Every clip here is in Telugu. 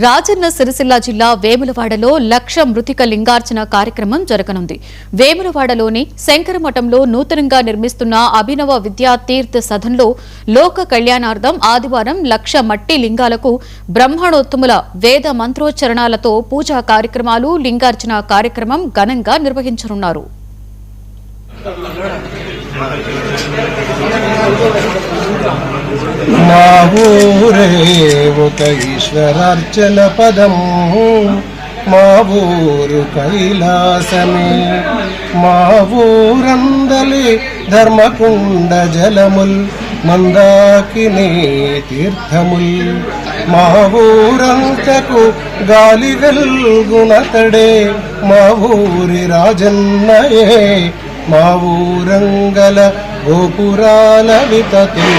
రాజన్న సిరిసిల్ల జిల్లా వేములవాడలో లక్ష మృతిక లింగార్చన కార్యక్రమం జరగనుంది. వేములవాడలోని శంకరమఠంలో నూతనంగా నిర్మిస్తున్న అభినవ విద్యా తీర్థ సదన్లో లోక కళ్యాణార్థం ఆదివారం లక్ష మట్టి లింగాలకు బ్రహ్మణోత్తముల వేద మంత్రోచ్చరణాలతో పూజా కార్యక్రమాలు, లింగార్చన కార్యక్రమం ఘనంగా నిర్వహించనున్నారు. మా ఊరే ఒక ఈశ్వరార్చన పదము, మా ఊరు కైలాసమే, మా ఊరందలి ధర్మకుండ జలముల్ మందాకిని తీర్థముల్, మా ఊరంతకు గాలి వెల్గునతడే మా ఊరి రాజన్నయే, మా ఊరంగల గోపురాల వితతు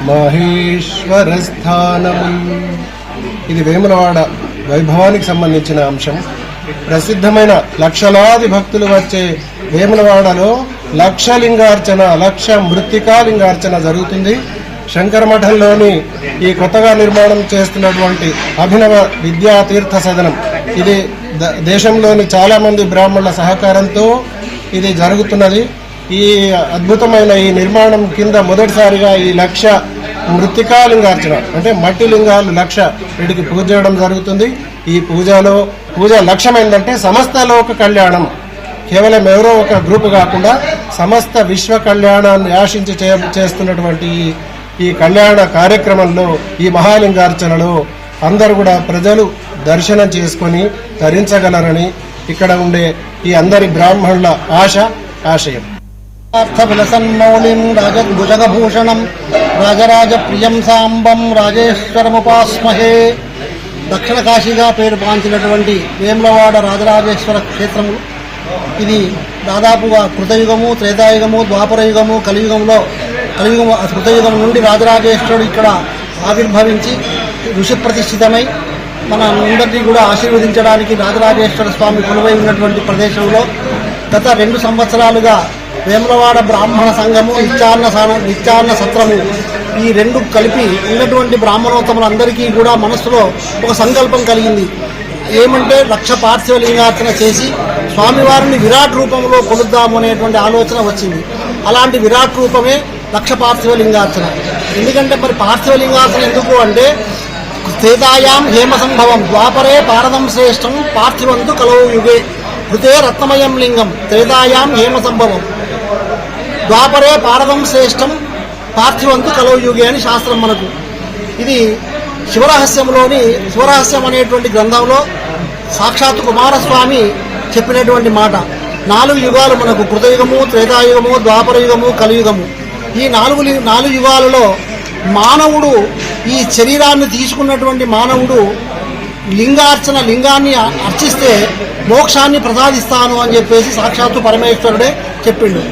మహేశ్వర స్థానము. ఇది వేములవాడ వైభవానికి సంబంధించిన అంశం. ప్రసిద్ధమైన లక్షలాది భక్తులు వచ్చే వేములవాడలో లక్ష లింగార్చన, లక్ష మృత్తికా లింగార్చన జరుగుతుంది. శంకరమఠంలోని ఈ కొత్తగా నిర్మాణం చేస్తున్నటువంటి అభినవ విద్యా తీర్థ సదనం, ఇది దేశంలోని చాలా మంది బ్రాహ్మణుల సహకారంతో ఇది జరుగుతున్నది. ఈ అద్భుతమైన ఈ నిర్మాణం కింద మొదటిసారిగా ఈ లక్ష మృత్తికా లింగార్చన అంటే మట్టి లింగాలు లక్ష వీటికి పూజ చేయడం జరుగుతుంది. ఈ పూజ లక్ష్యం ఏంటంటే సమస్త లోక కళ్యాణం, కేవలం ఎవరో ఒక గ్రూపు కాకుండా సమస్త విశ్వ కళ్యాణాన్ని ఆశించి చేస్తున్నటువంటి ఈ కళ్యాణ కార్యక్రమంలో, ఈ మహాలింగార్చనలో అందరూ కూడా ప్రజలు దర్శనం చేసుకొని తరించగలరని ఇక్కడ ఉండే ఈ అందరి బ్రాహ్మణుల ఆశయం. విలసన్మౌళిం రాజద్భుజగభూషణం రాజరాజ ప్రియం సాంబం రాజేశ్వరముపాస్మహే. దక్షిణ కాశీగా పేరు పాంచినటువంటి వేములవాడ రాజరాజేశ్వర క్షేత్రము ఇది దాదాపుగా కృతయుగము, త్రేతాయుగము, ద్వాపరయుగము, కలియుగము కృతయుగం నుండి రాజరాజేశ్వరుడు ఇక్కడ ఆవిర్భవించి ఋషి ప్రతిష్ఠితమై మన అందరినీ కూడా ఆశీర్వదించడానికి రాజరాజేశ్వర స్వామి కొలువై ఉన్నటువంటి ప్రదేశంలో గత 2 సంవత్సరాలుగా వేములవాడ బ్రాహ్మణ సంఘము, నిత్యాన్న సత్రము ఈ 2 కలిపి ఉన్నటువంటి బ్రాహ్మణోత్తములందరికీ కూడా మనస్సులో ఒక సంకల్పం కలిగింది. ఏమంటే లక్ష పార్థివ లింగార్చన చేసి స్వామివారిని విరాట్ రూపంలో కొలుద్దాము అనేటువంటి ఆలోచన వచ్చింది. అలాంటి విరాట్ రూపమే లక్ష పార్థివ లింగార్చన. ఎందుకంటే మరి పార్థివ లింగార్చన ఎందుకు అంటే త్రేతాయాం హేమ సంభవం ద్వాపరే పారదం శ్రేష్టం పార్థివంతు కలవు యుగే కృతే రత్నమయం లింగం త్రేతాయాం హేమ సంభవం ద్వాపరే పారదం శ్రేష్టం పార్థివంతు కలవు యుగే అని శాస్త్రం మనకు. ఇది శివరహస్యం అనేటువంటి గ్రంథంలో సాక్షాత్ కుమారస్వామి చెప్పినటువంటి మాట. 4 యుగాలు మనకు, కృతయుగము, త్రేతాయుగము, ద్వాపరయుగము, కలియుగము. ఈ 4 యుగాలలో మానవుడు, ఈ శరీరాన్ని తీసుకున్నటువంటి మానవుడు లింగాన్ని అర్చిస్తే మోక్షాన్ని ప్రసాదిస్తాను అని చెప్పేసి సాక్షాత్తు పరమేశ్వరుడే చెప్పిండు.